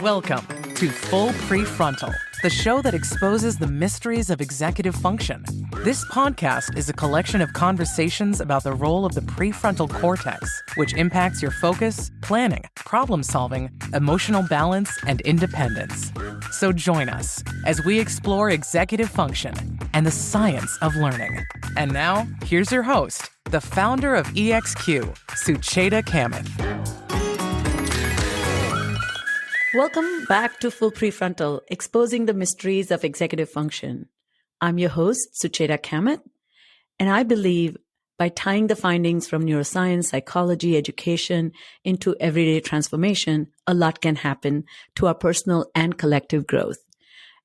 Welcome to Full Prefrontal, the show that exposes the mysteries of executive function. This podcast is a collection of conversations about the role of the prefrontal cortex, which impacts your focus, planning, problem-solving, emotional balance, and independence. So join us as we explore executive function and the science of learning. And now, here's your host, the founder of EXQ, Sucheta Kamath. Welcome back to Full Prefrontal, exposing the mysteries of executive function. I'm your host, Sucheta Kamath, and I believe by tying the findings from neuroscience, psychology, education into everyday transformation, a lot can happen to our personal and collective growth.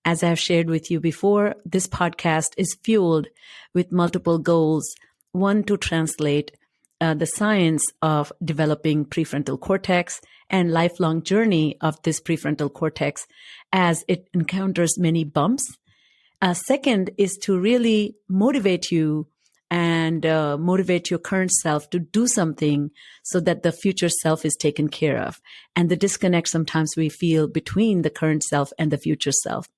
As I've shared with you before, this podcast is fueled with multiple goals. One, to translate the science of developing prefrontal cortex and lifelong journey of this prefrontal cortex as it encounters many bumps. Second is to really motivate you and motivate your current self to do something so that the future self is taken care of. And the disconnect sometimes we feel between the current self and the future self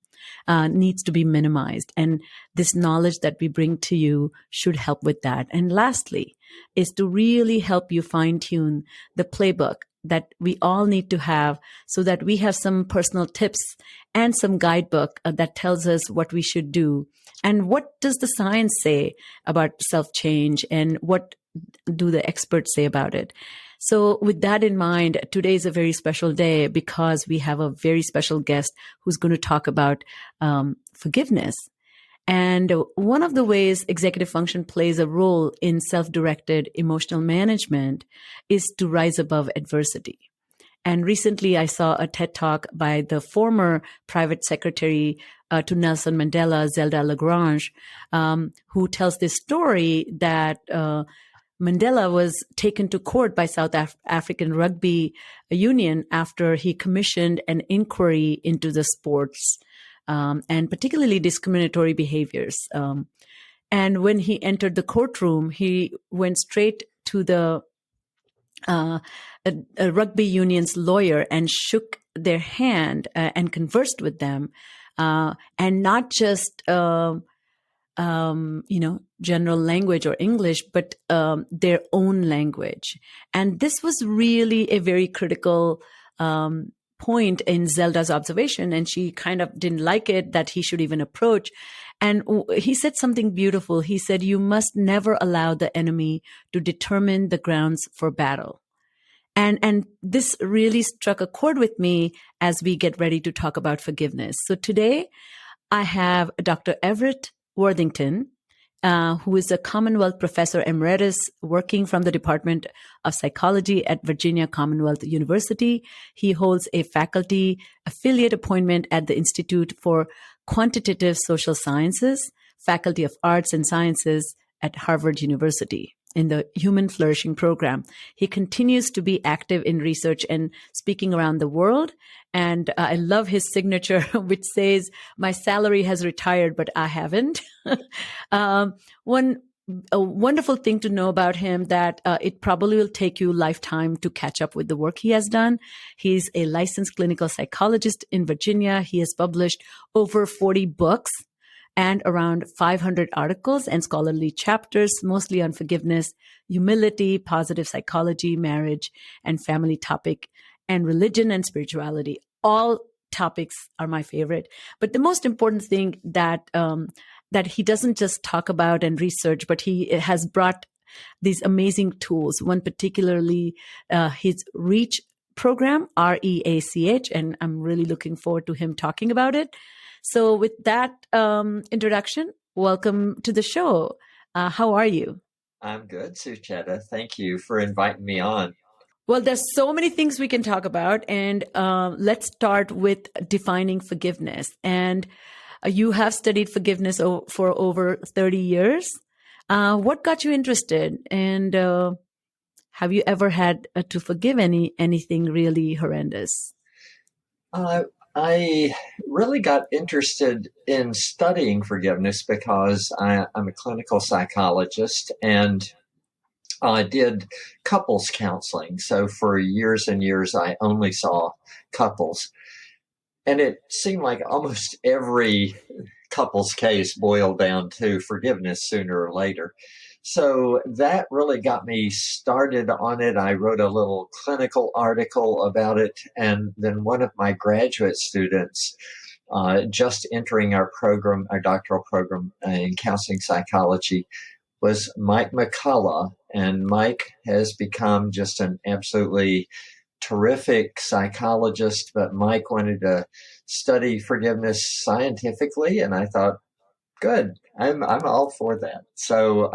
needs to be minimized. And this knowledge that we bring to you should help with that. And lastly, is to really help you fine-tune the playbook that we all need to have so that we have some personal tips and some guidebook that tells us what we should do. And what does the science say about self-change, and what do the experts say about it? So with that in mind, today is a very special day because we have a very special guest who's going to talk about forgiveness. And one of the ways executive function plays a role in self-directed emotional management is to rise above adversity. And recently I saw a TED Talk by the former private secretary to Nelson Mandela, Zelda Lagrange, who tells this story that Mandela was taken to court by South African Rugby Union after he commissioned an inquiry into the sports and particularly discriminatory behaviors. And when he entered the courtroom, he went straight to the a rugby union's lawyer and shook their hand and conversed with them, and not just general language or English, but their own language. And this was really a very critical point in Zelda's observation, and she kind of didn't like it that he should even approach. And he said something beautiful. He said, "You must never allow the enemy to determine the grounds for battle." And this really struck a chord with me as we get ready to talk about forgiveness. So today I have Dr. Everett Worthington, who is a Commonwealth Professor Emeritus working from the Department of Psychology at Virginia Commonwealth University. He holds a faculty affiliate appointment at the Institute for Quantitative Social Sciences, Faculty of Arts and Sciences at Harvard University in the Human Flourishing Program. He continues to be active in research and speaking around the world. And I love his signature, which says, "My salary has retired, but I haven't." A wonderful thing to know about him that it probably will take you a lifetime to catch up with the work he has done. He's a licensed clinical psychologist in Virginia. He has published over 40 books and around 500 articles and scholarly chapters, mostly on forgiveness, humility, positive psychology, marriage and family topic, and religion and spirituality. All topics are my favorite. But the most important thing that he doesn't just talk about and research, but he has brought these amazing tools. One particularly his REACH program, REACH, and I'm really looking forward to him talking about it. So with that introduction, welcome to the show. How are you? I'm good, Sucheta. Thank you for inviting me on. Well, there's so many things we can talk about, and let's start with defining forgiveness. And you have studied forgiveness for over 30 years. What got you interested? And have you ever had to forgive anything really horrendous? I really got interested in studying forgiveness because I'm a clinical psychologist, and I did couples counseling. So for years and years, I only saw couples. And it seemed like almost every couple's case boiled down to forgiveness sooner or later. So that really got me started on it. I wrote a little clinical article about it. And then one of my graduate students, just entering our program, our doctoral program in counseling psychology, was Mike McCullough. And Mike has become just an absolutely terrific psychologist, but Mike wanted to study forgiveness scientifically, and I thought, good, I'm all for that. So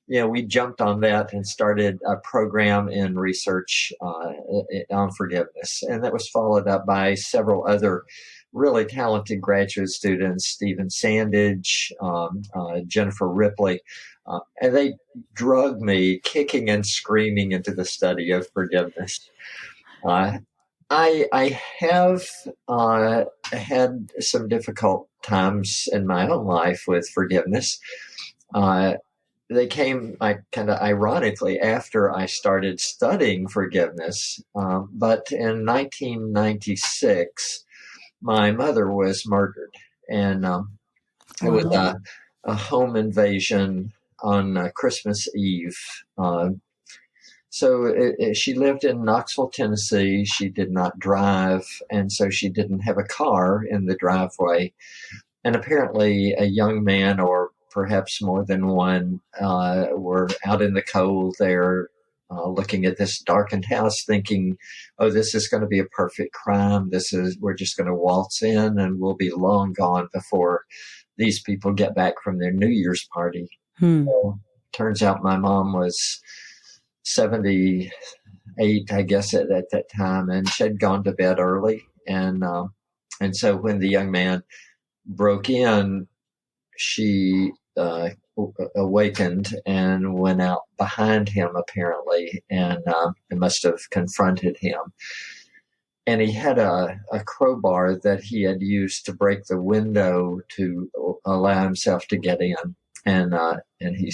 we jumped on that and started a program in research on forgiveness, and that was followed up by several other really talented graduate students, Stephen Sandage, Jennifer Ripley, and they drug me kicking and screaming into the study of forgiveness. I have had some difficult times in my own life with forgiveness. They came kind of ironically after I started studying forgiveness. But in 1996, my mother was murdered, and it was a home invasion on Christmas Eve. So she lived in Knoxville, Tennessee. She did not drive, and so she didn't have a car in the driveway. And apparently a young man, or perhaps more than one, were out in the cold there looking at this darkened house thinking, oh, this is going to be a perfect crime. We're just going to waltz in and we'll be long gone before these people get back from their New Year's party. So, turns out my mom was 78, I guess, at that time, and she'd gone to bed early. And so when the young man broke in, she awakened and went out behind him, apparently, and must have confronted him. And he had a crowbar that he had used to break the window to allow himself to get in. And he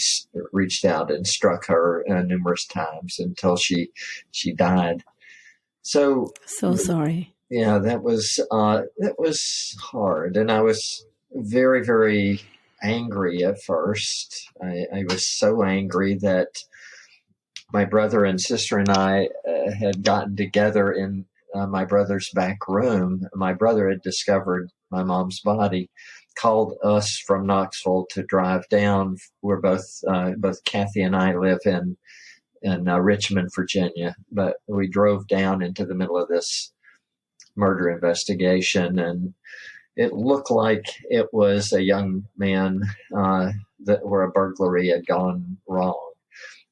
reached out and struck her numerous times until she died. So sorry. Yeah, that was hard, and I was very, very angry at first. I was so angry that my brother and sister and I had gotten together in my brother's back room. My brother had discovered my mom's body, called us from Knoxville to drive down. We're both Kathy and I live in Richmond, Virginia, but we drove down into the middle of this murder investigation, and it looked like it was a young man where a burglary had gone wrong.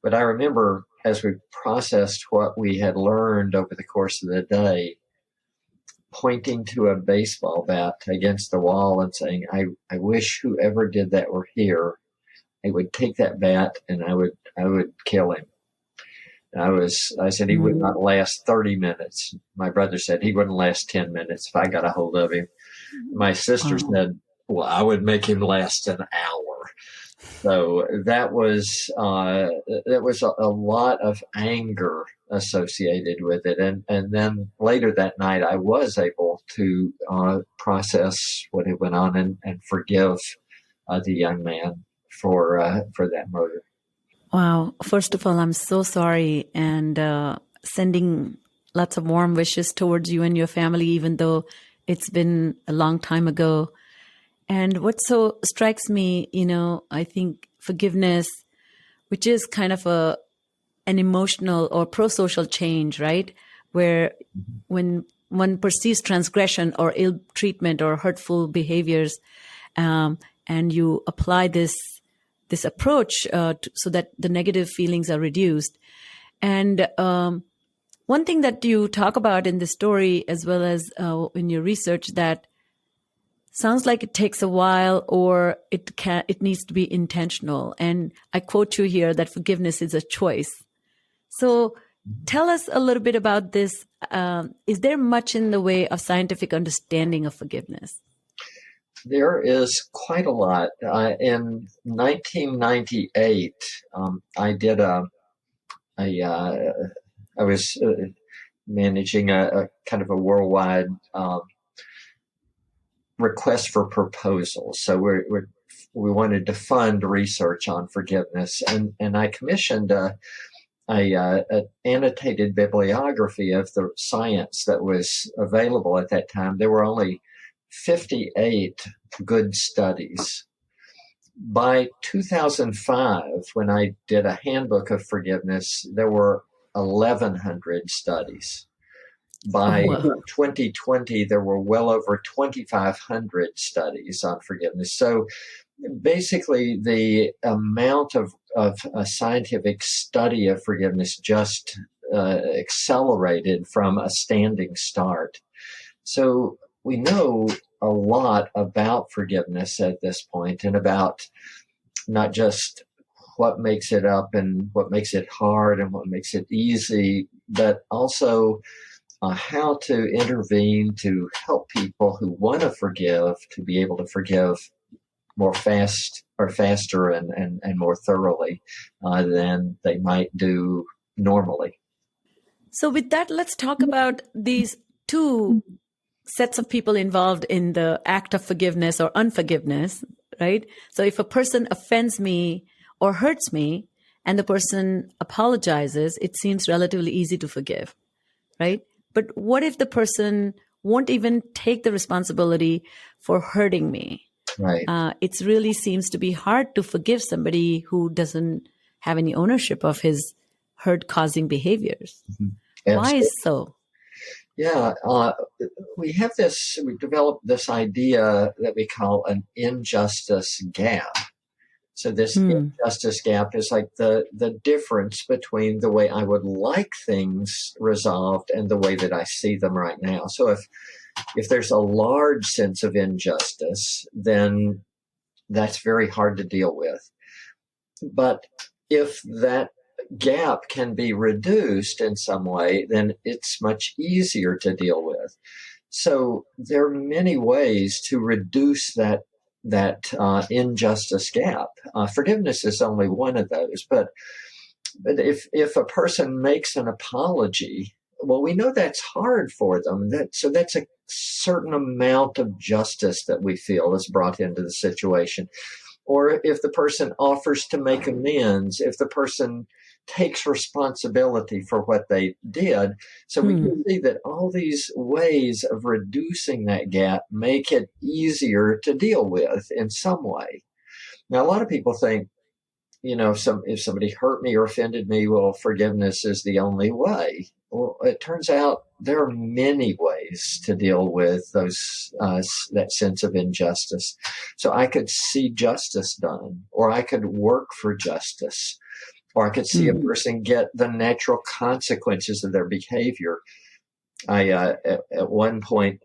But I remember, as we processed what we had learned over the course of the day, pointing to a baseball bat against the wall and saying, I wish whoever did that were here. I would take that bat and I would kill him. I said he would not last 30 minutes. My brother said he wouldn't last 10 minutes if I got a hold of him. My sister said, well, I would make him last an hour. So that was a lot of anger associated with it. And then later that night, I was able to process what had went on and forgive the young man for that murder. Wow. First of all, I'm so sorry, and sending lots of warm wishes towards you and your family, even though it's been a long time ago. And what so strikes me, I think forgiveness, which is kind of an emotional or prosocial change, right? Where when one perceives transgression or ill treatment or hurtful behaviors, and you apply this approach so that the negative feelings are reduced. And one thing that you talk about in the story, as well as in your research, that sounds like it takes a while, or it needs to be intentional. And I quote you here that forgiveness is a choice. So tell us a little bit about this. Is there much in the way of scientific understanding of forgiveness? There is quite a lot. In 1998, I did I was managing a kind of a worldwide requests for proposals. So we wanted to fund research on forgiveness, and I commissioned an annotated bibliography of the science that was available at that time. There were only 58 good studies. By 2005, when I did a handbook of forgiveness, there were 1,100 studies. By 2020, there were well over 2,500 studies on forgiveness. So basically, the amount of scientific study of forgiveness just accelerated from a standing start. So we know a lot about forgiveness at this point, and about not just what makes it up and what makes it hard and what makes it easy, but also how to intervene to help people who want to forgive to be able to forgive more faster and more thoroughly than they might do normally. So with that, let's talk about these two sets of people involved in the act of forgiveness or unforgiveness, right? So if a person offends me or hurts me and the person apologizes, it seems relatively easy to forgive, right? But what if the person won't even take the responsibility for hurting me? Right. It really seems to be hard to forgive somebody who doesn't have any ownership of his hurt-causing behaviors. Mm-hmm. Why is so? Yeah, we developed this idea that we call an injustice gap. So this injustice gap is like the difference between the way I would like things resolved and the way that I see them right now. So if there's a large sense of injustice, then that's very hard to deal with. But if that gap can be reduced in some way, then it's much easier to deal with. So there are many ways to reduce that injustice gap. Forgiveness is only one of those. But if a person makes an apology, well, we know that's hard for them. So that's a certain amount of justice that we feel is brought into the situation. Or if the person offers to make amends, if the person takes responsibility for what they did. So we can see that all these ways of reducing that gap make it easier to deal with in some way. Now, a lot of people think, if somebody hurt me or offended me, well, forgiveness is the only way. Well, it turns out there are many ways to deal with that sense of injustice. So I could see justice done, or I could work for justice, or I could see a person get the natural consequences of their behavior. At one point,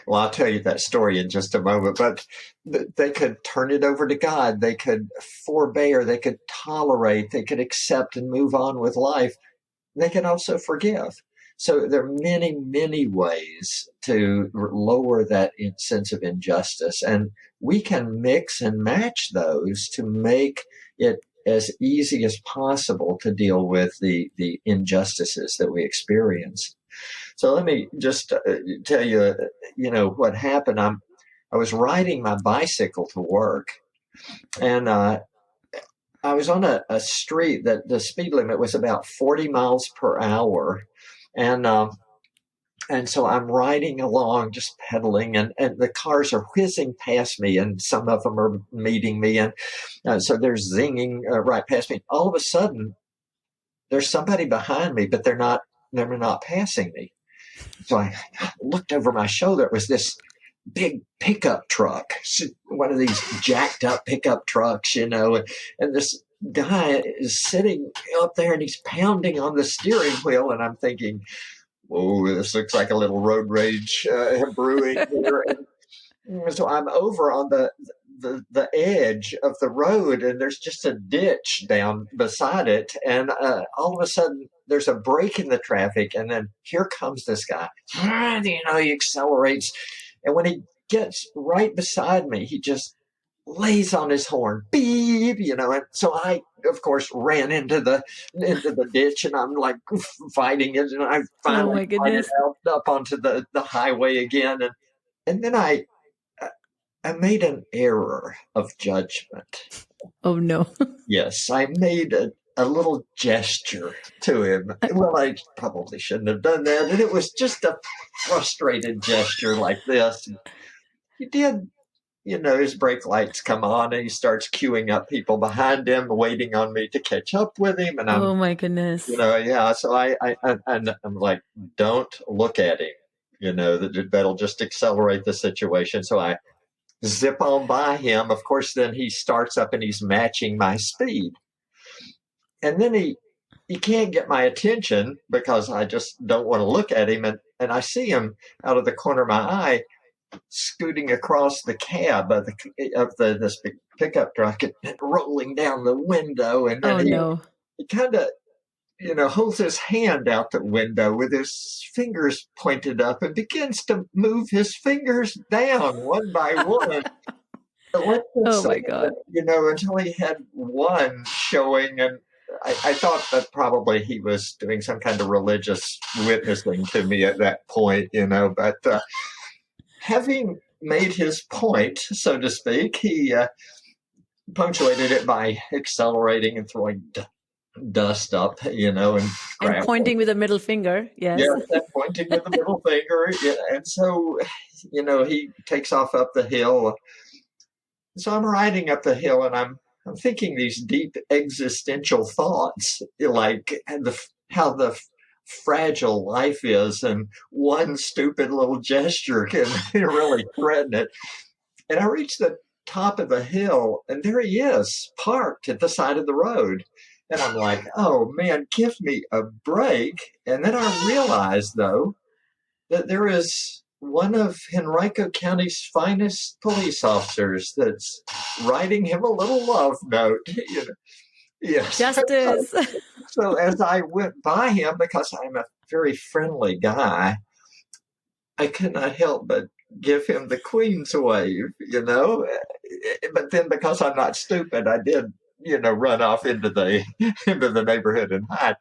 well, I'll tell you that story in just a moment, but they could turn it over to God. They could forbear. They could tolerate. They could accept and move on with life. They can also forgive. So there are many, many ways to lower that sense of injustice. And we can mix and match those to make it as easy as possible to deal with the injustices that we experience. So let me just tell you, what happened. I was riding my bicycle to work, and I was on a street that the speed limit was about 40 miles per hour. And so I'm riding along, just pedaling, and the cars are whizzing past me, and some of them are meeting me. And so they're zinging right past me. All of a sudden, there's somebody behind me, but they're not passing me. So I looked over my shoulder. It was this big pickup truck, one of these jacked up pickup trucks, and this guy is sitting up there and he's pounding on the steering wheel. And I'm thinking, whoa, this looks like a little road rage brewing here. And so I'm over on the edge of the road, and there's just a ditch down beside it. And all of a sudden, there's a break in the traffic, and then here comes this guy. He accelerates. And when he gets right beside me, he just lays on his horn, beep, and so I, of course, ran into the ditch, and I'm like fighting it, and I finally got up onto the highway again, and then I I made an error of judgment. Oh, no. Yes, I made a little gesture to him. Well, I probably shouldn't have done that. And it was just a frustrated gesture like this. He did, his brake lights come on and he starts queuing up people behind him, waiting on me to catch up with him. And Oh, my goodness. yeah. So I'm like, don't look at him. That'll just accelerate the situation. So I zip on by him. Of course, then he starts up and he's matching my speed. And then he can't get my attention because I just don't want to look at him. And I see him out of the corner of my eye scooting across the cab of this big pickup truck and rolling down the window. And then he kind of, holds his hand out the window with his fingers pointed up and begins to move his fingers down one by one. Oh, my God. Until he had one showing. And I thought that probably he was doing some kind of religious witnessing to me at that point, but having made his point, so to speak, he punctuated it by accelerating and throwing dust up, and pointing with a middle finger. Yes. Yeah, pointing with the middle finger. Yeah, and so, he takes off up the hill. So I'm riding up the hill and I'm thinking these deep existential thoughts, like how the fragile life is, and one stupid little gesture can really threaten it. And I reach the top of the hill, and there he is, parked at the side of the road. And I'm like, oh, man, give me a break. And then I realized, though, that there is one of Henrico County's finest police officers that's writing him a little love note. Yes. Justice. So as I went by him, because I'm a very friendly guy, I could not help but give him the Queen's wave, But then because I'm not stupid, I did, run off into the neighborhood and hide.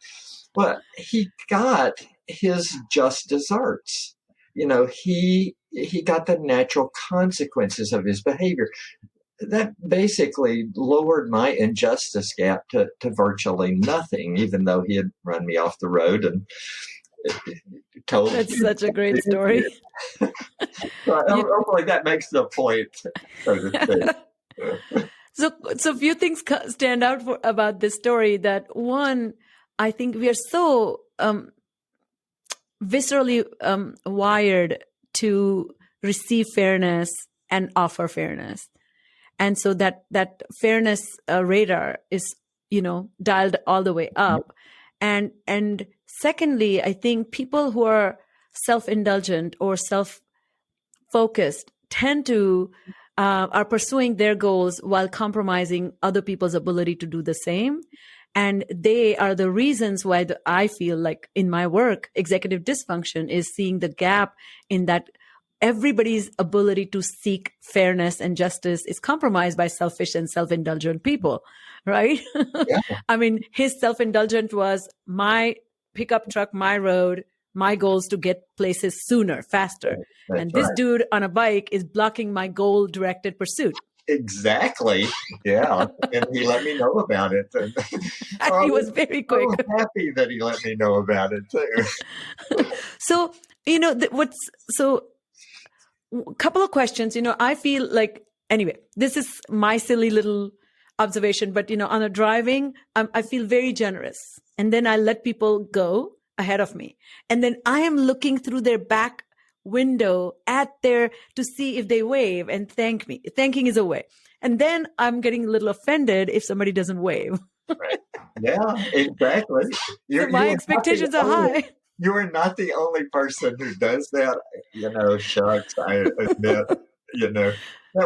But he got his just desserts. He got the natural consequences of his behavior. That basically lowered my injustice gap to virtually nothing, even though he had run me off the road and told. That's such a great story. So hopefully that makes the point, so to speak. So a few things stand out about this story. That one, I think we are so viscerally wired to receive fairness and offer fairness. And so that fairness radar is, dialed all the way up. And secondly, I think people who are self-indulgent or self-focused tend to are pursuing their goals while compromising other people's ability to do the same. And they are the reasons why I feel like in my work, executive dysfunction is seeing the gap in that everybody's ability to seek fairness and justice is compromised by selfish and self-indulgent people, right? Yeah. I mean, his self-indulgent was my pickup truck, my road, my goals to get places sooner, faster. That's and this dude on a bike is blocking my goal-directed pursuit. Exactly. Yeah. And he let me know about it. And he was very quick. I'm so happy that he let me know about it too. So, a couple of questions, I feel like, anyway, this is my silly little observation, but, on a driving, I feel very generous. And then I let people go ahead of me. And then I am looking through their back window to see if they wave and thank me. Thanking is a way. And then I'm getting a little offended if somebody doesn't wave. Right. Yeah, exactly. So my expectations are high. You are not the only person who does that. Shucks, I admit,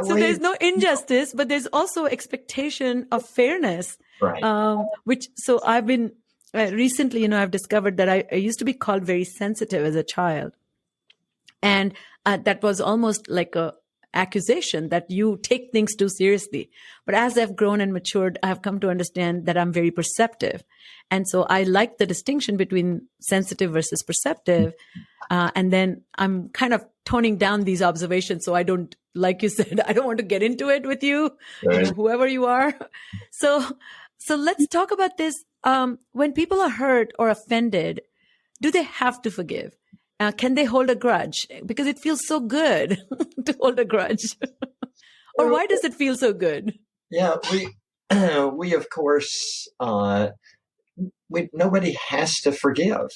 So there's no injustice, but there's also expectation of fairness. Right. So I've been recently, I've discovered that I used to be called very sensitive as a child. And that was almost like a accusation that you take things too seriously. But as I've grown and matured, I have come to understand that I'm very perceptive. And so I like the distinction between sensitive versus perceptive. And then I'm kind of toning down these observations so I don't like you said, I don't want to get into it with you, Right. whoever you are. So let's talk about this. When people are hurt or offended, do they have to forgive? Can they hold a grudge? Because it feels so good to hold a grudge. Or why does it feel so good? Yeah, we of course, nobody has to forgive.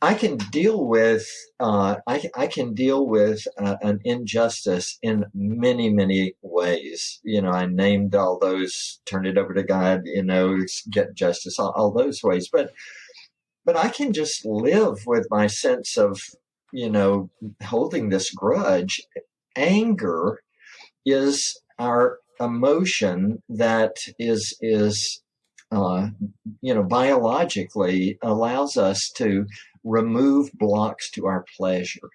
I can deal with I can deal with an injustice in many ways. I named all those: turn it over to God, get justice, all those ways. But I can just live with my sense of holding this grudge. Anger is our emotion that is biologically allows us to remove blocks to our pleasure.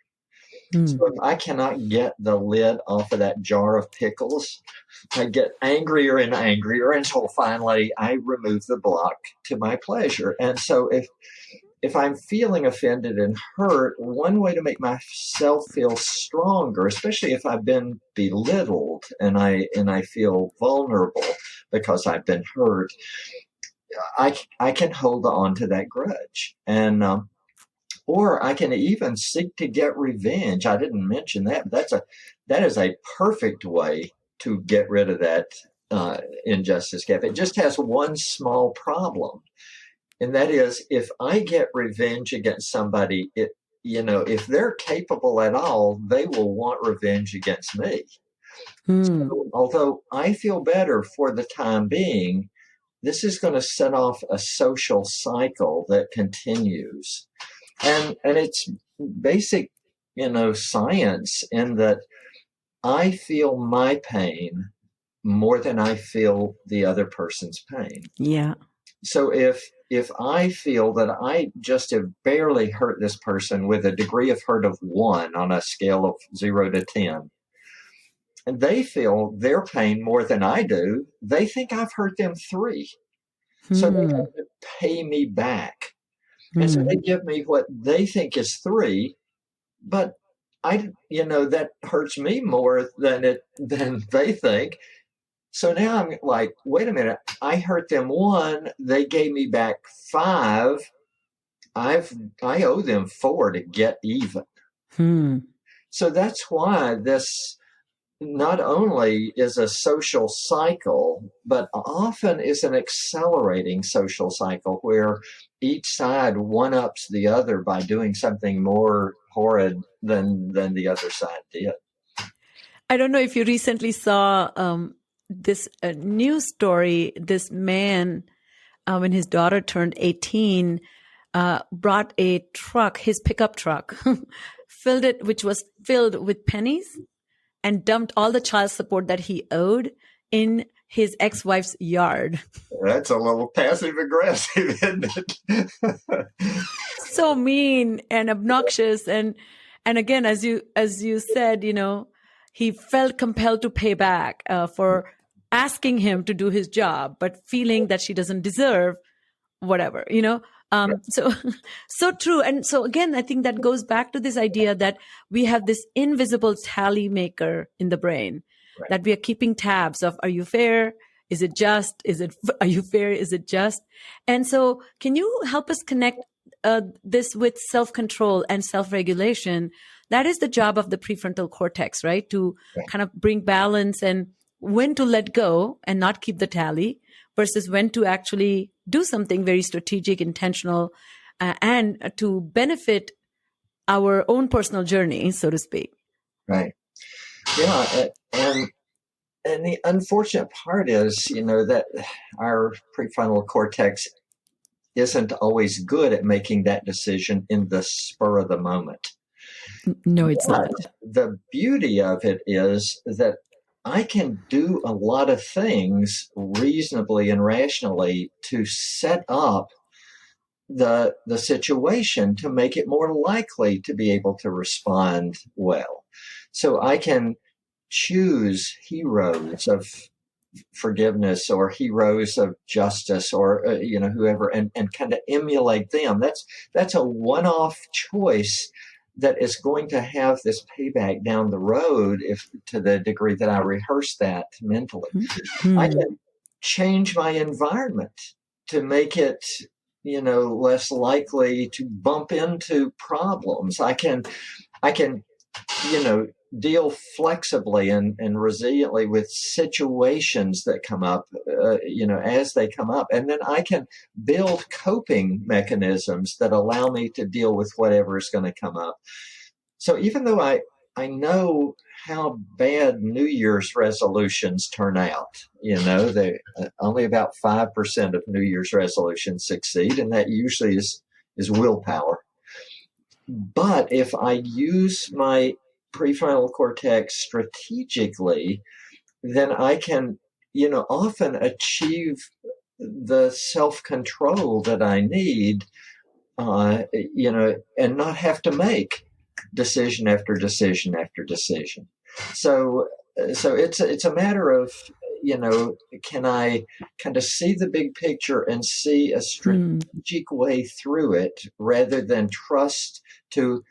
So if I cannot get the lid off of that jar of pickles, I get angrier and angrier until finally I remove the block to my pleasure. And so if I'm feeling offended and hurt, one way to make myself feel stronger, especially if I've been belittled and I feel vulnerable because I've been hurt, I can hold on to that grudge, and or I can even seek to get revenge. I didn't mention that, but that is a perfect way to get rid of that injustice gap. It just has one small problem, and that is if I get revenge against somebody, if they're capable at all, they will want revenge against me. So, although I feel better for the time being, this is going to set off a social cycle that continues. And it's basic, science, in that I feel my pain more than I feel the other person's pain. Yeah. So if I feel that I just have barely hurt this person with a degree of hurt of 1 on a scale of 0 to 10, and they feel their pain more than I do, they think I've hurt them 3. So they have to pay me back. And so they give me what they think is 3, but that hurts me more than they think. So now I'm like, wait a minute, I hurt them 1, they gave me back 5. I owe them 4 to get even. So that's why this not only is a social cycle, but often is an accelerating social cycle where each side one-ups the other by doing something more horrid than the other side did. I don't know if you recently saw this news story. This man, when his daughter turned 18, brought a truck, his pickup truck, which was filled with pennies, and dumped all the child support that he owed in his ex-wife's yard. That's a little passive aggressive, isn't it? So mean and obnoxious. And again, as you said, he felt compelled to pay back for asking him to do his job, but feeling that she doesn't deserve whatever, So true. And so again, I think that goes back to this idea that we have this invisible tally maker in the brain, right, that we are keeping tabs of, are you fair? Is it just? Are you fair? Is it just? And so can you help us connect this with self-control and self-regulation? That is the job of the prefrontal cortex, right? To kind of bring balance and when to let go and not keep the tally versus when to actually do something very strategic, intentional, and to benefit our own personal journey, so to speak. Right. Yeah. And the unfortunate part is, that our prefrontal cortex isn't always good at making that decision in the spur of the moment. No, it's not. The beauty of it is that I can do a lot of things reasonably and rationally to set up the situation to make it more likely to be able to respond well. So I can choose heroes of forgiveness or heroes of justice or whoever, and kind of emulate them. That's a one-off choice that is going to have this payback down the road, if to the degree that I rehearse that mentally. I can change my environment to make it, less likely to bump into problems. I can, deal flexibly and resiliently with situations that come up, as they come up. And then I can build coping mechanisms that allow me to deal with whatever is going to come up. So even though I know how bad New Year's resolutions turn out, they only about 5% of New Year's resolutions succeed, and that usually is willpower. But if I use my prefrontal cortex strategically, then I can, often achieve the self-control that I need, and not have to make decision after decision after decision. So it's a matter of, can I kind of see the big picture and see a strategic way through it, rather than trust to,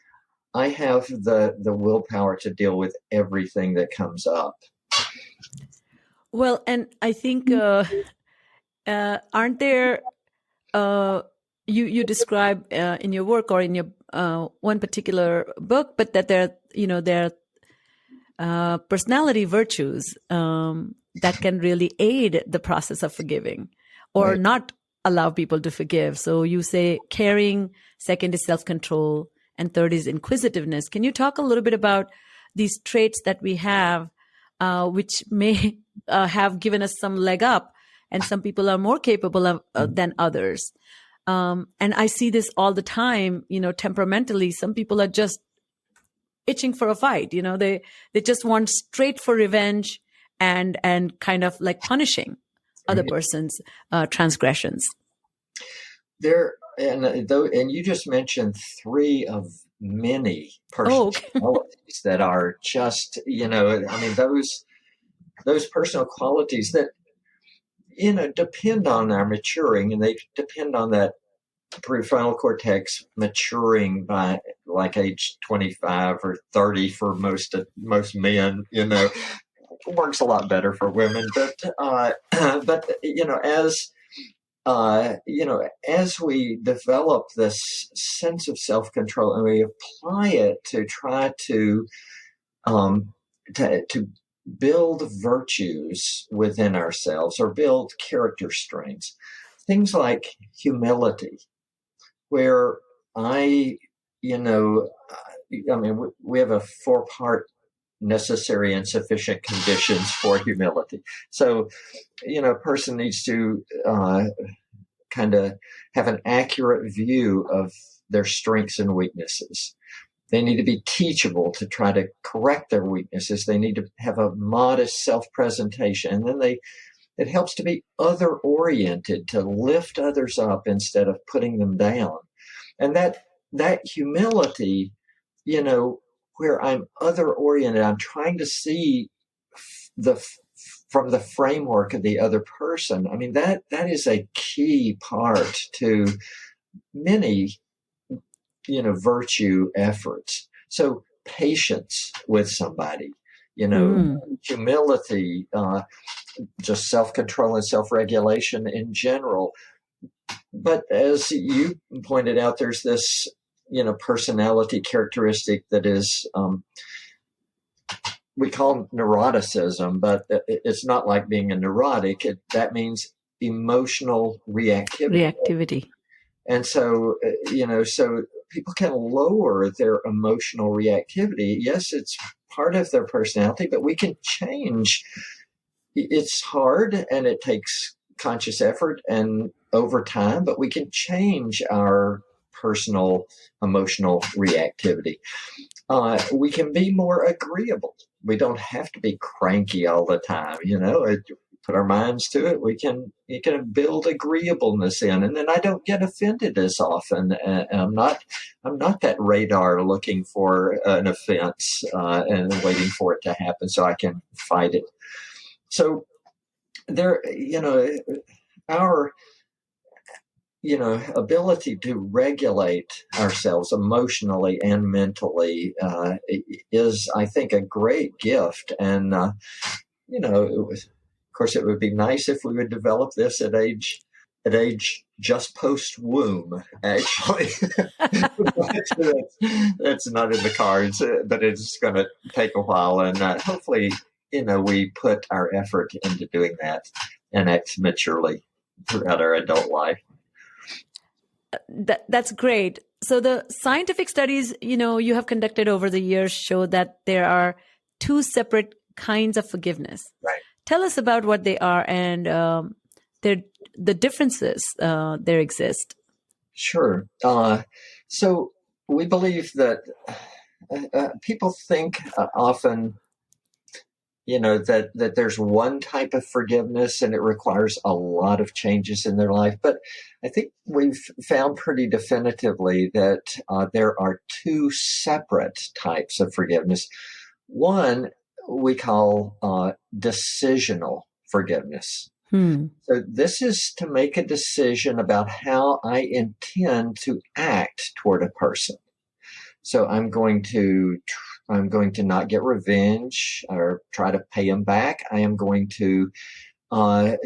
I have the willpower to deal with everything that comes up. Well, and I think, aren't there, you describe in your work or in your one particular book, but that there are personality virtues that can really aid the process of forgiving, or Right. not allow people to forgive. So you say caring, second is self-control, and third is inquisitiveness. Can you talk a little bit about these traits that we have, which may have given us some leg up, and some people are more capable of than others? And I see this all the time, temperamentally, some people are just itching for a fight. They just want straight for revenge and kind of like punishing other person's transgressions. And you just mentioned 3 of many personalities that are just, those personal qualities that, depend on our maturing, and they depend on that prefrontal cortex maturing by like age 25 or 30 for most men. Works a lot better for women, but as we develop this sense of self-control and we apply it to try to build virtues within ourselves, or build character strengths, things like humility, where we have a 4-part necessary and sufficient conditions for humility. So, a person needs to kind of have an accurate view of their strengths and weaknesses. They need to be teachable to try to correct their weaknesses. They need to have a modest self-presentation. And then it helps to be other-oriented, to lift others up instead of putting them down. And that humility, where I'm other-oriented, I'm trying to see from the framework of the other person. I mean, that is a key part to many, virtue efforts. So patience with somebody, humility, just self-control and self-regulation in general. But as you pointed out, there's this, personality characteristic that is, we call neuroticism, but it's not like being a neurotic. That means emotional reactivity. And so, so people can lower their emotional reactivity. Yes, it's part of their personality, but we can change. It's hard and it takes conscious effort and over time, but we can change our personal emotional reactivity. We can be more agreeable. We don't have to be cranky all the time, put our minds to it. We can build agreeableness in, and then I don't get offended as often. And I'm not that radar looking for an offense and waiting for it to happen so I can fight it. So there, ability to regulate ourselves emotionally and mentally is, I think, a great gift. And, of course, it would be nice if we would develop this at age just post-womb, actually. That's not in the cards, but it's going to take a while. And hopefully, we put our effort into doing that and act maturely throughout our adult life. That's great. So the scientific studies, you have conducted over the years show that there are two separate kinds of forgiveness. Right. Tell us about what they are and the differences there exist. Sure. So we believe that people think often, that there's one type of forgiveness and it requires a lot of changes in their life. But I think we've found pretty definitively that there are two separate types of forgiveness. One we call decisional forgiveness. So this is to make a decision about how I intend to act toward a person. So I'm going to not get revenge or try to pay them back. I am going to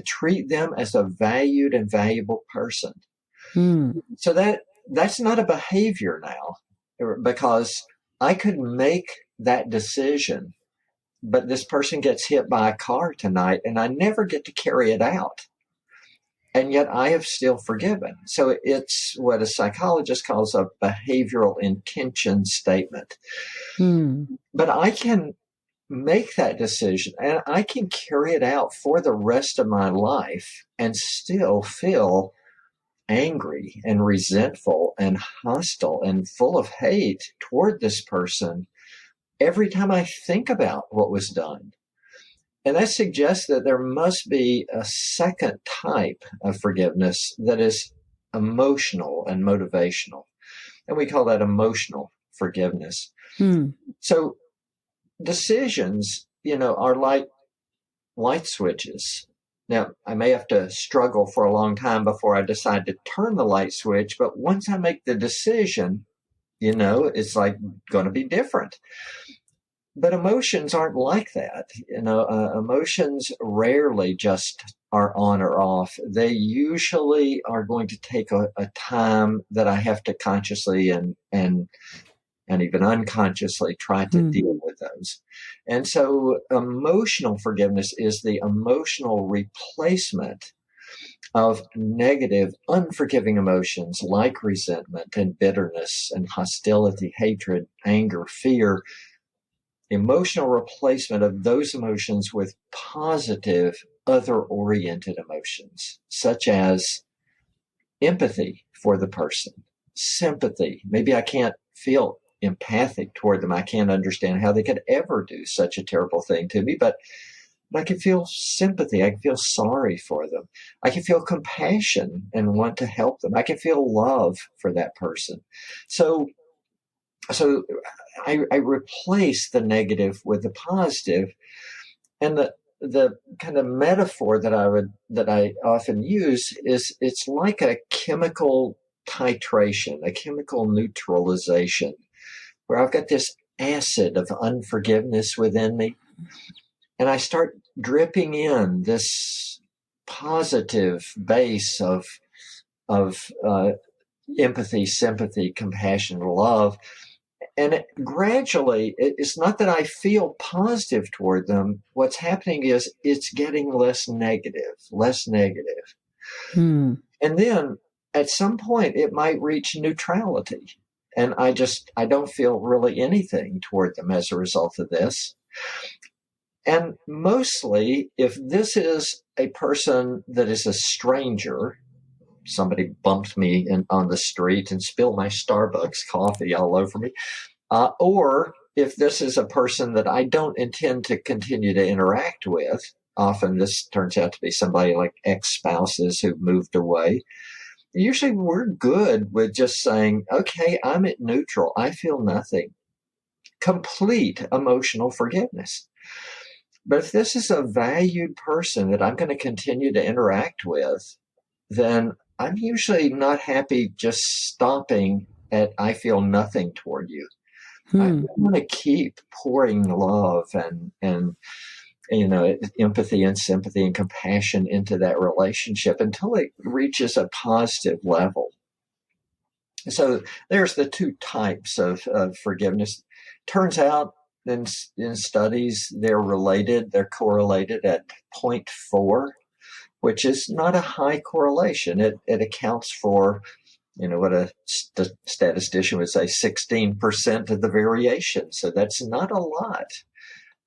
treat them as a valued and valuable person. So that's not a behavior now, because I could make that decision, but this person gets hit by a car tonight and I never get to carry it out. And yet I have still forgiven. So it's what a psychologist calls a behavioral intention statement. But I can make that decision and I can carry it out for the rest of my life and still feel angry and resentful and hostile and full of hate toward this person every time I think about what was done. And that suggests that there must be a second type of forgiveness that is emotional and motivational. And we call that emotional forgiveness. So decisions, are like light switches. Now, I may have to struggle for a long time before I decide to turn the light switch, but once I make the decision, it's like going to be different. But emotions aren't like that. Emotions rarely just are on or off. They usually are going to take a time that I have to consciously and even unconsciously try to deal with those. And so emotional forgiveness is the emotional replacement of negative, unforgiving emotions like resentment and bitterness and hostility, hatred, anger, fear. Emotional replacement of those emotions with positive, other-oriented emotions, such as empathy for the person, sympathy. Maybe I can't feel empathic toward them. I can't understand how they could ever do such a terrible thing to me, but I can feel sympathy. I can feel sorry for them. I can feel compassion and want to help them. I can feel love for that person. So I replace the negative with the positive, and the kind of metaphor that I often use is it's like a chemical titration, a chemical neutralization, where I've got this acid of unforgiveness within me, and I start dripping in this positive base of empathy, sympathy, compassion, love. And gradually, it's not that I feel positive toward them. What's happening is it's getting less negative. And then at some point, it might reach neutrality. And I don't feel really anything toward them as a result of this. And mostly, if this is a person that is a stranger, somebody bumped me on the street and spilled my Starbucks coffee all over me. Or if this is a person that I don't intend to continue to interact with, often this turns out to be somebody like ex-spouses who've moved away. Usually we're good with just saying, okay, I'm at neutral. I feel nothing. Complete emotional forgiveness. But if this is a valued person that I'm going to continue to interact with, then I'm usually not happy just stopping at I feel nothing toward you. I Hmm. want to keep pouring love and empathy and sympathy and compassion into that relationship until it reaches a positive level. So there's the two types of forgiveness. Turns out in studies they're correlated at zero point 0.4, which is not a high correlation. It accounts for what a statistician would say, 16% of the variation. So that's not a lot.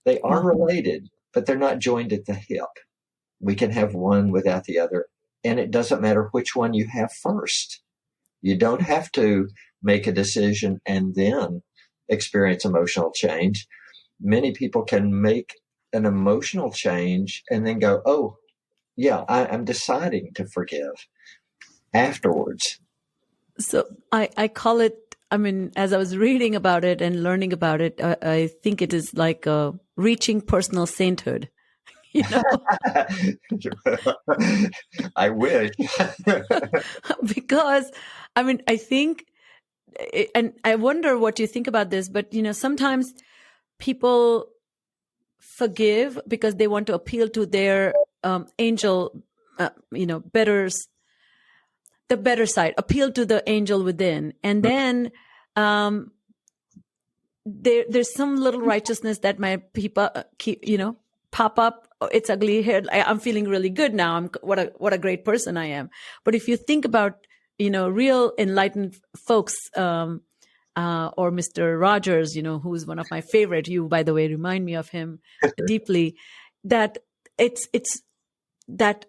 They are Wow. related, but they're not joined at the hip. We can have one without the other, and it doesn't matter which one you have first. You don't have to make a decision and then experience emotional change. Many people can make an emotional change and then go, oh, yeah, I'm deciding to forgive afterwards. So I call it, I mean, as I was reading about it and learning about it, I think it is like reaching personal sainthood. You know, I wish. because I mean, I think, and I wonder what you think about this, but sometimes people forgive because they want to appeal to their angel, the better side, appeal to the angel within, and then there's some little righteousness that might pop up. Oh, it's ugly here. I'm feeling really good now. What a great person I am. But if you think about real enlightened folks, or Mr. Rogers, who's one of my favorite. You, by the way, remind me of him deeply. That it's that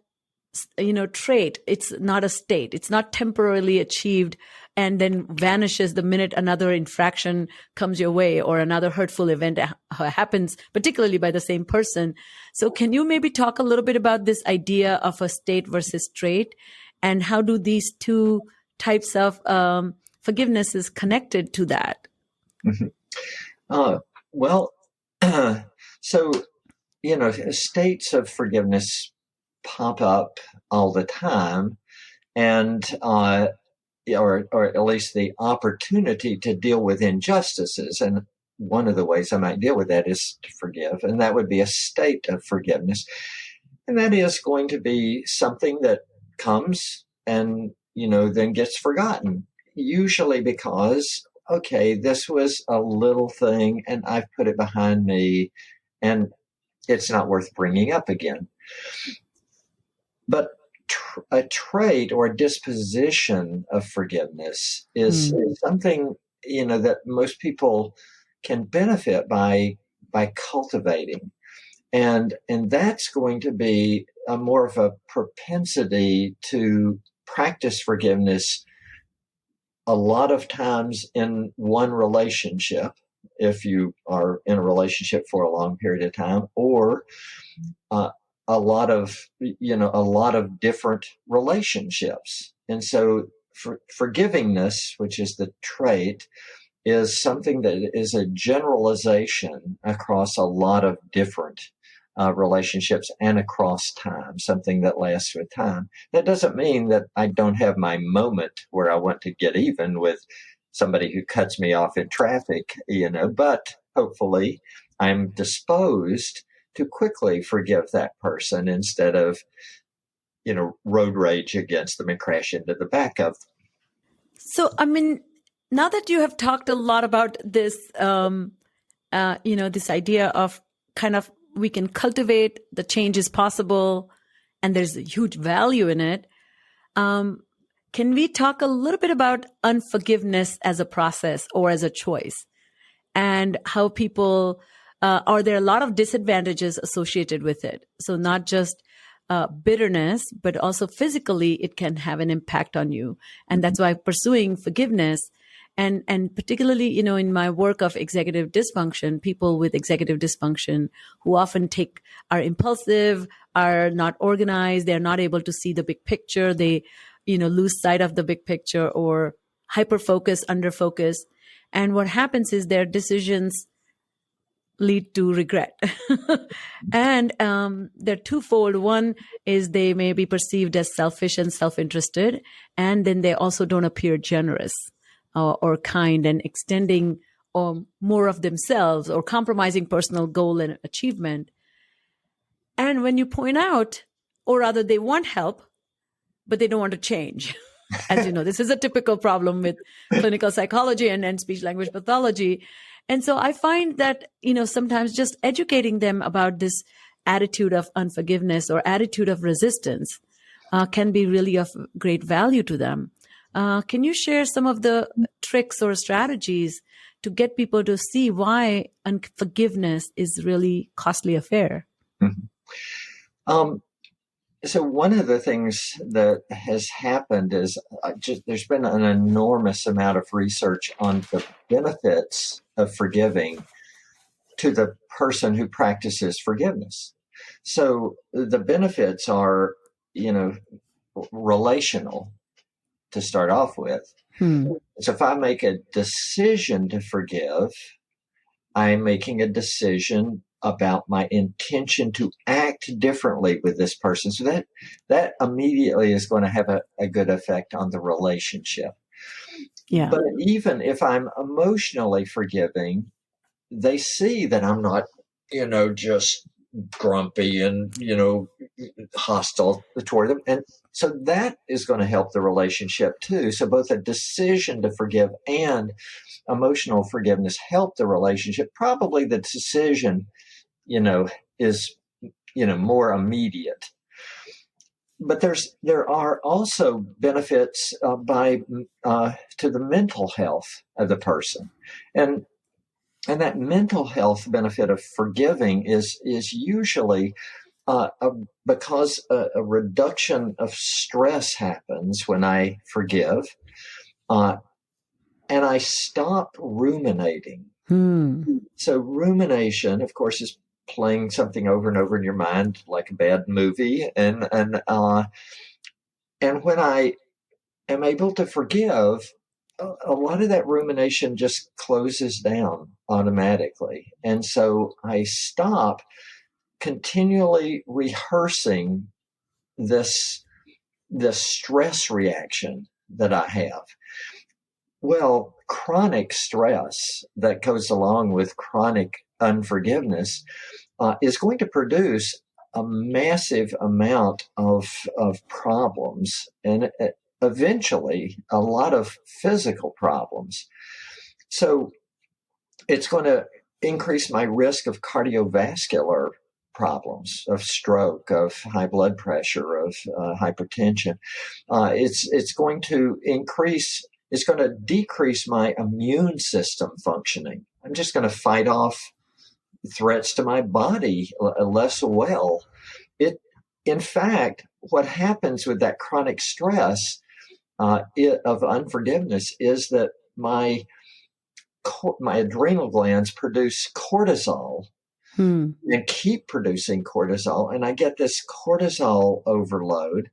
trait. It's not a state. It's not temporarily achieved and then vanishes the minute another infraction comes your way or another hurtful event happens, particularly by the same person. So can you maybe talk a little bit about this idea of a state versus trait, and how do these two types of forgiveness is connected to that? Well, so, states of forgiveness pop up all the time, and or at least the opportunity to deal with injustices. And one of the ways I might deal with that is to forgive, and that would be a state of forgiveness. And that is going to be something that comes and, then gets forgotten, usually because, okay, this was a little thing and I've put it behind me and it's not worth bringing up again. But a trait or a disposition of forgiveness is something, that most people can benefit by cultivating. And that's going to be more of a propensity to practice forgiveness a lot of times in one relationship, if you are in a relationship for a long period of time, or a lot of different relationships. And so forgivingness, which is the trait, is something that is a generalization across a lot of different relationships and across time, something that lasts with time. That doesn't mean that I don't have my moment where I want to get even with somebody who cuts me off in traffic, but hopefully I'm disposed to quickly forgive that person instead of, road rage against them and crash into the back of them. So, I mean, now that you have talked a lot about this, this idea of kind of we can cultivate, the change is possible, and there's a huge value in it. Can we talk a little bit about unforgiveness as a process or as a choice, and how people, are there a lot of disadvantages associated with it? So not just bitterness, but also physically, it can have an impact on you. And that's why pursuing forgiveness, and particularly, in my work of executive dysfunction, people with executive dysfunction who often are impulsive, are not organized, they're not able to see the big picture. They, lose sight of the big picture, or hyper focus, under focus. And what happens is their decisions lead to regret. And they're twofold. One is they may be perceived as selfish and self-interested, and then they also don't appear generous or kind and extending more of themselves or compromising personal goal and achievement. And when you point out, or rather they want help, but they don't want to change. As you know, this is a typical problem with clinical psychology and speech language pathology. And so I find that, sometimes just educating them about this attitude of unforgiveness or attitude of resistance can be really of great value to them. Can you share some of the tricks or strategies to get people to see why unforgiveness is really costly affair? Mm-hmm. So one of the things that has happened is there's been an enormous amount of research on the benefits of forgiving to the person who practices forgiveness. So the benefits are, relational to start off with. So if I make a decision to forgive, I'm making a decision about my intention to act differently with this person. So that immediately is going to have a good effect on the relationship. Yeah. But even if I'm emotionally forgiving, they see that I'm not, just grumpy and, hostile toward them. And so that is going to help the relationship too. So both a decision to forgive and emotional forgiveness help the relationship. Probably the decision is, more immediate. But there are also benefits to the mental health of the person. And that mental health benefit of forgiving is usually because a reduction of stress happens when I forgive, and I stop ruminating. So rumination, of course, is playing something over and over in your mind like a bad movie, and when I am able to forgive, a lot of that rumination just closes down automatically, and so I stop continually rehearsing this stress reaction that I have. Well, chronic stress that goes along with chronic unforgiveness is going to produce a massive amount of problems and eventually a lot of physical problems. So it's going to increase my risk of cardiovascular problems, of stroke, of high blood pressure, of hypertension. It's going to decrease my immune system functioning. I'm just going to fight off threats to my body less well. In fact, what happens with that chronic stress of unforgiveness is that my adrenal glands produce cortisol and keep producing cortisol, and I get this cortisol overload.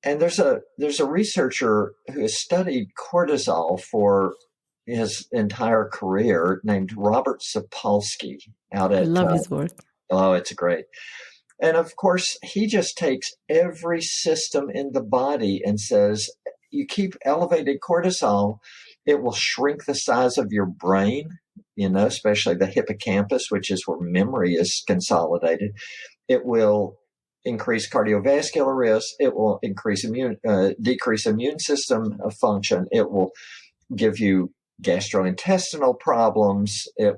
And there's a researcher who has studied cortisol for his entire career named Robert Sapolsky out at. I love his work. Oh, it's great. And of course, he just takes every system in the body and says, you keep elevated cortisol, it will shrink the size of your brain, especially the hippocampus, which is where memory is consolidated. It will increase cardiovascular risk. It will decrease immune system function. It will give you gastrointestinal problems. It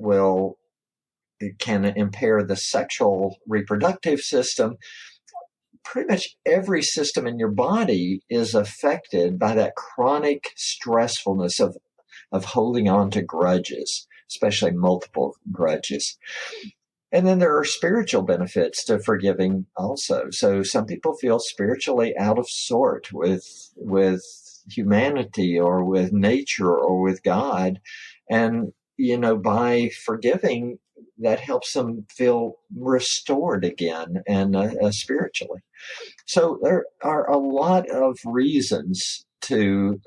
can impair the sexual reproductive system. Pretty much every system in your body is affected by that chronic stressfulness of holding on to grudges, especially multiple grudges. And then there are spiritual benefits to forgiving also. So some people feel spiritually out of sort with humanity or with nature or with God. And, by forgiving, that helps them feel restored again and spiritually. So there are a lot of reasons to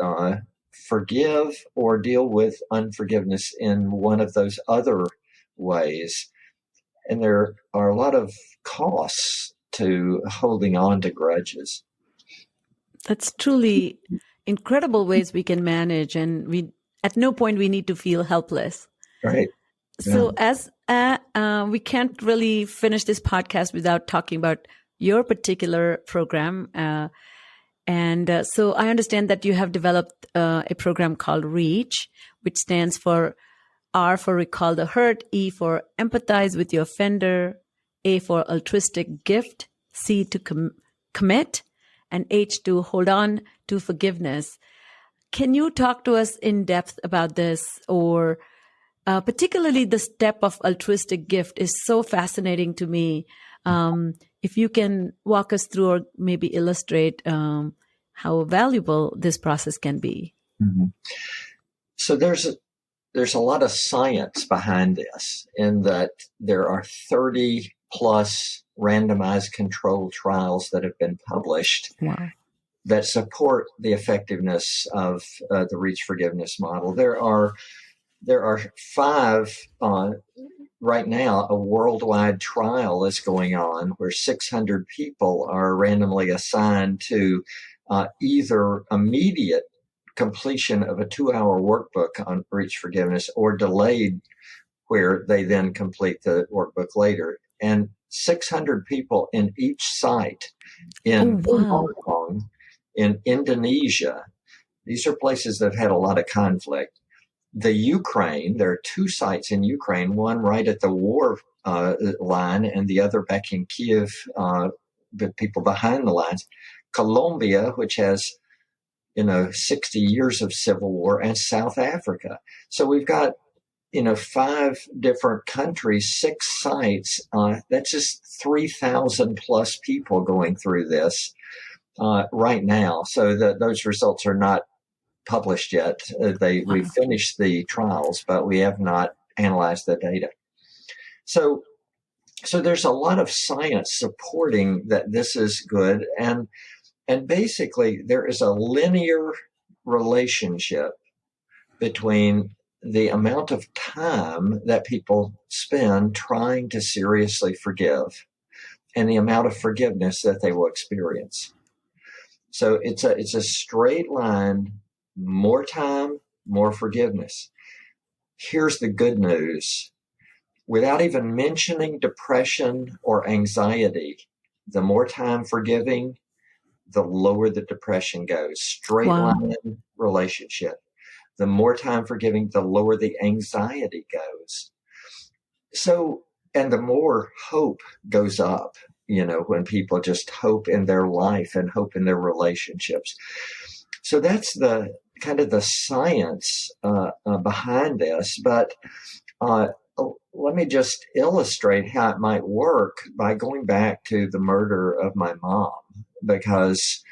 forgive or deal with unforgiveness in one of those other ways. And there are a lot of costs to holding on to grudges. That's truly incredible ways we can manage, and we at no point we need to feel helpless. Right. So as we can't really finish this podcast without talking about your particular program. So I understand that you have developed a program called REACH, which stands for R for recall the hurt, E for empathize with your offender, A for altruistic gift, C to commit, and H to hold on to forgiveness. Can you talk to us in depth about this, or particularly the step of altruistic gift is so fascinating to me. If you can walk us through or maybe illustrate how valuable this process can be. Mm-hmm. So there's a lot of science behind this, in that there are 30 plus randomized controlled trials that have been published. Wow. That support the effectiveness of the REACH forgiveness model. There are 5 right now. A worldwide trial is going on where 600 people are randomly assigned to either immediate completion of a 2-hour workbook on REACH forgiveness, or delayed, where they then complete the workbook later. And 600 people in each site in Hong Kong, in Indonesia. These are places that have had a lot of conflict. The Ukraine, there are 2 sites in Ukraine, one right at the war line and the other back in Kiev, the people behind the lines. Colombia, which has 60 years of civil war, and South Africa. So we've got 5 different countries, 6 sites. That's just 3,000 plus people going through this right now. So those results are not published yet. We finished the trials, but we have not analyzed the data. So there's a lot of science supporting that this is good, and basically there is a linear relationship between the amount of time that people spend trying to seriously forgive and the amount of forgiveness that they will experience. So it's a straight line: more time, more forgiveness. Here's the good news. Without even mentioning depression or anxiety, the more time forgiving, the lower the depression goes. Straight line relationship. The more time forgiving, the lower the anxiety goes. So, and the more hope goes up, when people just hope in their life and hope in their relationships. So that's the kind of the science behind this. But let me just illustrate how it might work by going back to the murder of my mom, because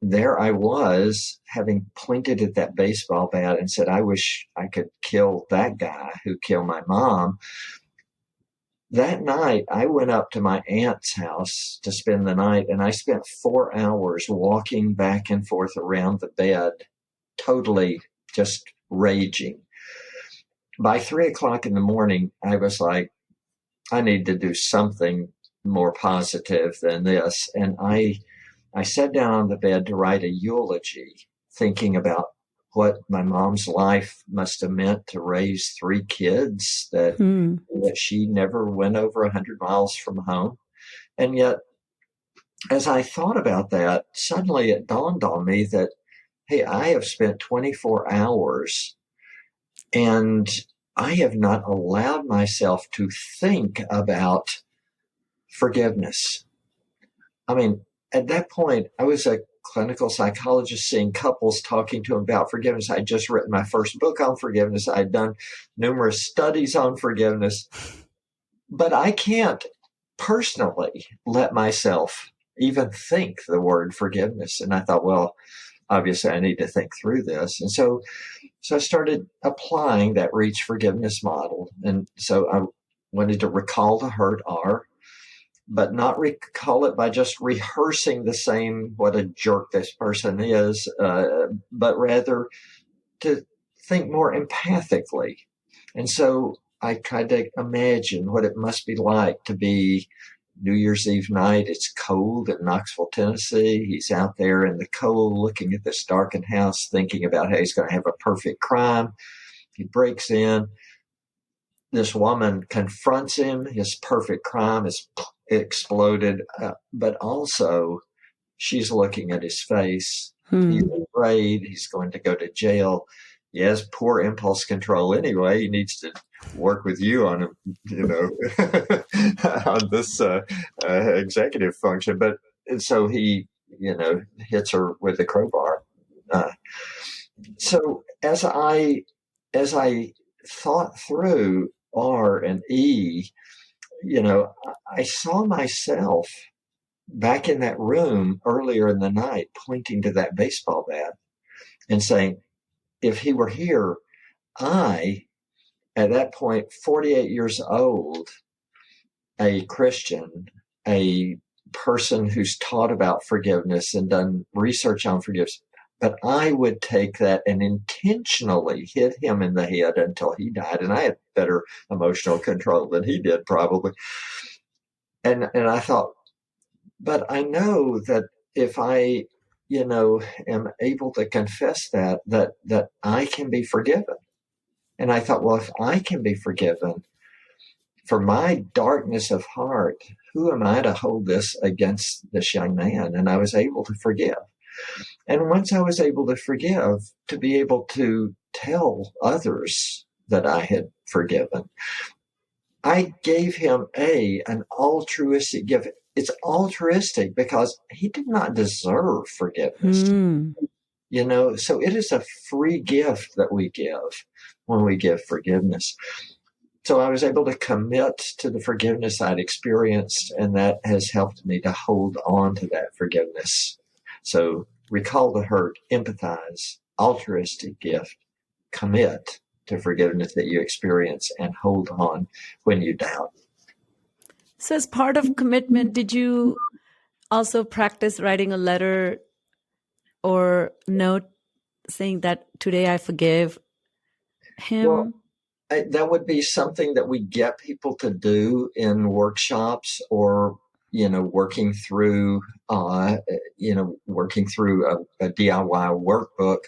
there I was, having pointed at that baseball bat and said, I wish I could kill that guy who killed my mom. That night, I went up to my aunt's house to spend the night, and I spent 4 hours walking back and forth around the bed, totally just raging. By 3:00 in the morning, I was like, I need to do something more positive than this. And I sat down on the bed to write a eulogy, thinking about what my mom's life must have meant to raise 3 kids, that she never went over 100 miles from home. And yet, as I thought about that, suddenly it dawned on me that, hey, I have spent 24 hours and I have not allowed myself to think about forgiveness. I mean, at that point, I was a clinical psychologist seeing couples, talking to them about forgiveness. I'd just written my first book on forgiveness. I'd done numerous studies on forgiveness. But I can't personally let myself even think the word forgiveness. And I thought, well, obviously I need to think through this. And so I started applying that REACH forgiveness model. And so I wanted to recall the hurt, R, but not recall it by just rehearsing the same, what a jerk this person is, but rather to think more empathically. And so I tried to imagine what it must be like to be New Year's Eve night. It's cold in Knoxville, Tennessee. He's out there in the cold looking at this darkened house, thinking about how he's going to have a perfect crime. He breaks in. This woman confronts him. His perfect crime is exploded, but also she's looking at his face. He's afraid he's going to go to jail. He has poor impulse control anyway. He needs to work with you on, on this executive function. But so he, hits her with a crowbar. So as I thought through R and E, I saw myself back in that room earlier in the night, pointing to that baseball bat and saying, if he were here, I, at that point, 48 years old, a Christian, a person who's taught about forgiveness and done research on forgiveness, but I would take that and intentionally hit him in the head until he died. And I had better emotional control than he did, probably. And I thought, but I know that if I, am able to confess that I can be forgiven. And I thought, well, if I can be forgiven for my darkness of heart, who am I to hold this against this young man? And I was able to forgive. And once I was able to forgive, to be able to tell others that I had forgiven, I gave him an altruistic gift. It's altruistic because he did not deserve forgiveness. So it is a free gift that we give when we give forgiveness. So I was able to commit to the forgiveness I'd experienced, and that has helped me to hold on to that forgiveness. So recall the hurt, empathize, altruistic gift, commit to forgiveness that you experience, and hold on when you doubt. So as part of commitment, did you also practice writing a letter or note saying that today I forgive him? Well, that would be something that we get people to do in workshops or, working through a DIY workbook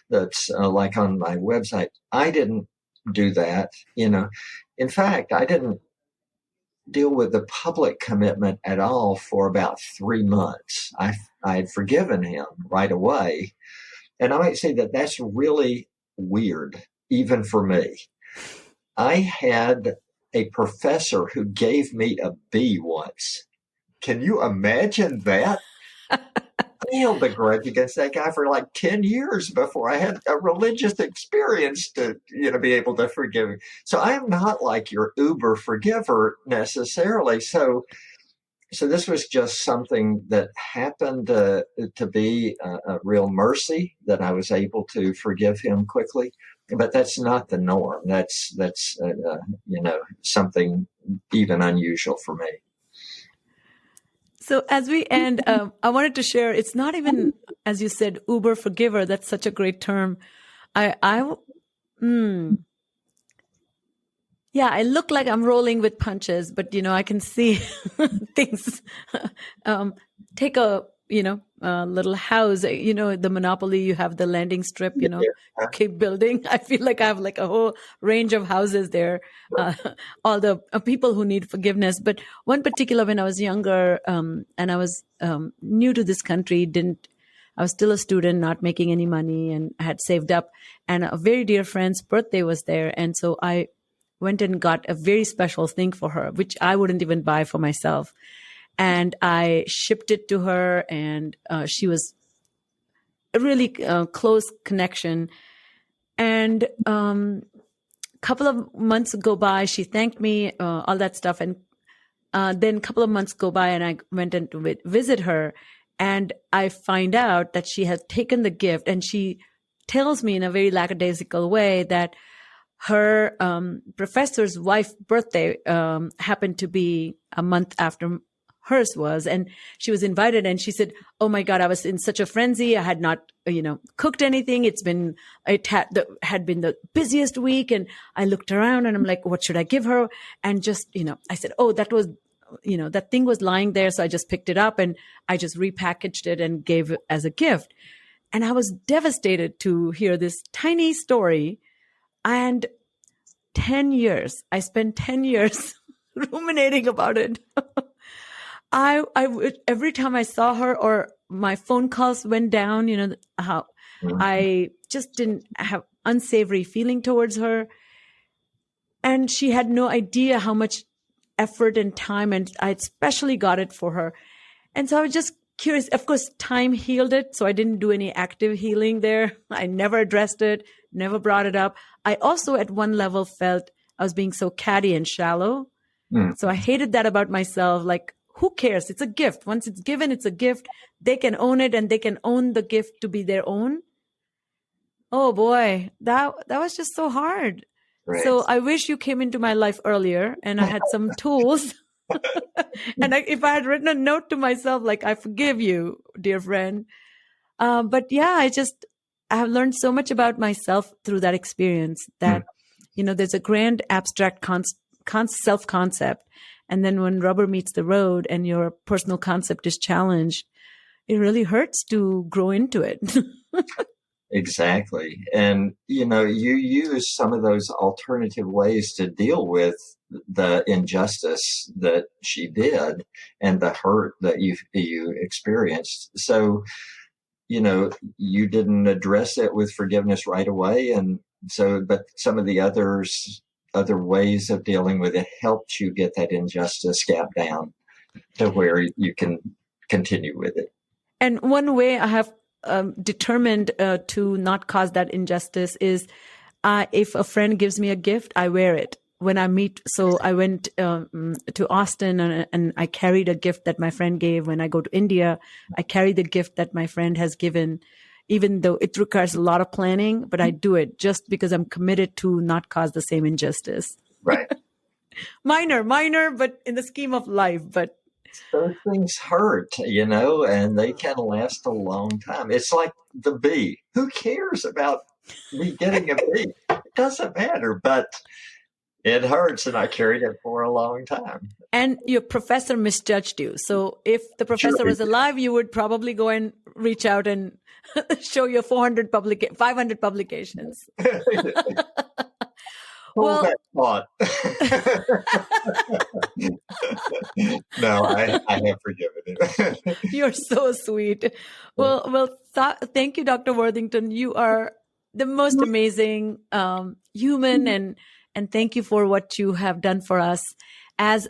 that's like on my website. I didn't do that. In fact, I didn't deal with the public commitment at all for about 3 months. I had forgiven him right away. And I might say that that's really weird, even for me. I had a professor who gave me a B once. Can you imagine that? I held a grudge against that guy for like 10 years before I had a religious experience to, be able to forgive him. So I am not like your uber forgiver necessarily. So this was just something that happened to be a real mercy that I was able to forgive him quickly. But that's not the norm. That's something even unusual for me. So as we end, I wanted to share, it's not even, as you said, uber forgiver. That's such a great term. I look like I'm rolling with punches, but, I can see things, take a little house, the Monopoly, you have the landing strip, keep building. I feel like I have like a whole range of houses there, all the people who need forgiveness. But one particular, when I was younger, and I was new to this country, I was still a student, not making any money, and I had saved up, and a very dear friend's birthday was there. And so I went and got a very special thing for her, which I wouldn't even buy for myself. And I shipped it to her, and she was a really close connection. And a couple of months go by, she thanked me, all that stuff. And then a couple of months go by, and I went in to visit her, and I find out that she has taken the gift, and she tells me in a very lackadaisical way that her professor's wife's birthday happened to be a month after hers was. And she was invited and she said, oh my God, I was in such a frenzy. I had not, cooked anything. It had been the busiest week. And I looked around and I'm like, what should I give her? And just, I said, oh, that was, that thing was lying there. So I just picked it up and I just repackaged it and gave it as a gift. And I was devastated to hear this tiny story. And 10 years, I spent 10 years ruminating about it. Every time I saw her or my phone calls went down, how I just didn't have unsavory feeling towards her. And she had no idea how much effort and time, and I especially got it for her. And so I was just curious. Of course, time healed it. So I didn't do any active healing there. I never addressed it, never brought it up. I also at one level felt I was being so catty and shallow. So I hated that about myself. Like, who cares? It's a gift. Once it's given, it's a gift. They can own it and they can own the gift to be their own. Oh boy, that was just so hard. Right. So I wish you came into my life earlier and I had some tools. And if I had written a note to myself, like, I forgive you, dear friend. But yeah, I have learned so much about myself through that experience that, there's a grand abstract self-concept. And then when rubber meets the road and your personal concept is challenged, it really hurts to grow into it. Exactly. And, you use some of those alternative ways to deal with the injustice that she did and the hurt that you experienced. So, you didn't address it with forgiveness right away. And so, but some of the other ways of dealing with it helped you get that injustice gap down to where you can continue with it. And one way I have determined to not cause that injustice is if a friend gives me a gift, I wear it when I meet. So I went to Austin and I carried a gift that my friend gave. When I go to India, I carry the gift that my friend has given, even though it requires a lot of planning, but I do it just because I'm committed to not cause the same injustice. Right. minor, but in the scheme of life, but those things hurt, and they can last a long time. It's like the bee. Who cares about me getting a bee? It doesn't matter, but it hurts, and I carried it for a long time. And your professor misjudged you. So if the professor was alive, you would probably go and reach out and show your 500 publications. Well, that thought. No, I have forgiven it. You're so sweet. Well, thank you, Dr. Worthington. You are the most amazing human, and thank you for what you have done for us. As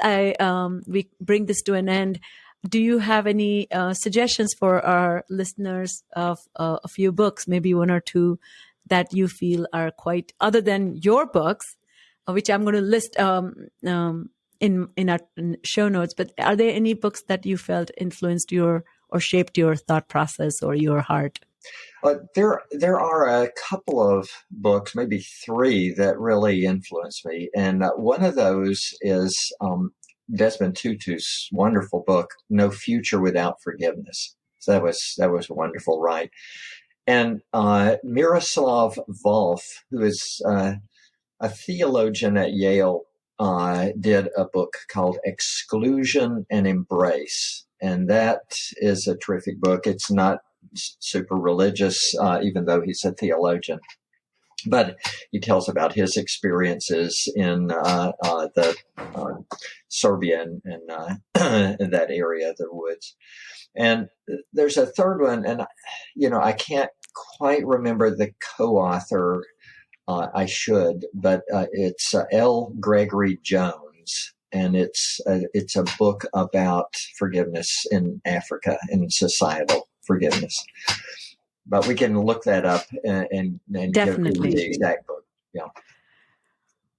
we bring this to an end, do you have any suggestions for our listeners of a few books, maybe one or two, that you feel are quite, other than your books, which I'm going to list in our show notes, but are there any books that you felt influenced or shaped your thought process or your heart? There are a couple of books, maybe three, that really influenced me. And one of those is Desmond Tutu's wonderful book, No Future Without Forgiveness. So that was wonderful, right? And Miroslav Volf, who is a theologian at Yale, did a book called Exclusion and Embrace. And that is a terrific book. It's not super religious, even though he's a theologian. But he tells about his experiences in the Serbia and in that area, the woods. And there's a third one, and I can't quite remember the co-author. I should, but it's L. Gregory Jones, and it's a book about forgiveness in Africa and societal forgiveness. But we can look that up and definitely give the exact book. Yeah.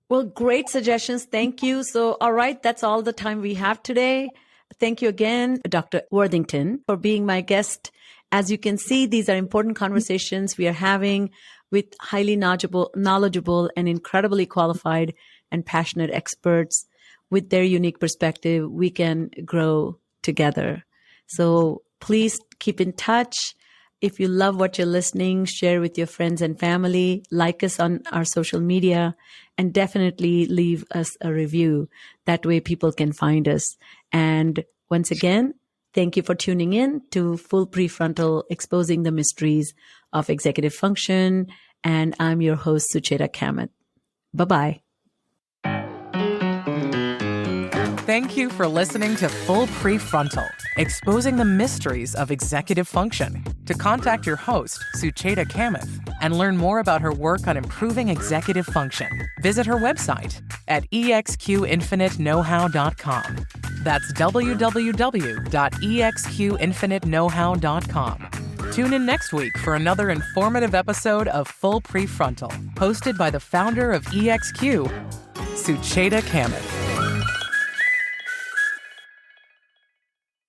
Well, great suggestions. Thank you. So, all right, that's all the time we have today. Thank you again, Dr. Worthington, for being my guest. As you can see, these are important conversations we are having with highly knowledgeable and incredibly qualified and passionate experts. With their unique perspective, we can grow together. So please keep in touch. If you love what you're listening, share with your friends and family, like us on our social media, and definitely leave us a review. That way people can find us. And once again, thank you for tuning in to Full Prefrontal, Exposing the Mysteries of Executive Function. And I'm your host, Sucheta Kamath. Bye-bye. Thank you for listening to Full Prefrontal, Exposing the Mysteries of Executive Function. To contact your host, Sucheta Kamath, and learn more about her work on improving executive function, visit her website at exqinfiniteknowhow.com. That's www.exqinfiniteknowhow.com. Tune in next week for another informative episode of Full Prefrontal, hosted by the founder of EXQ, Sucheta Kamath.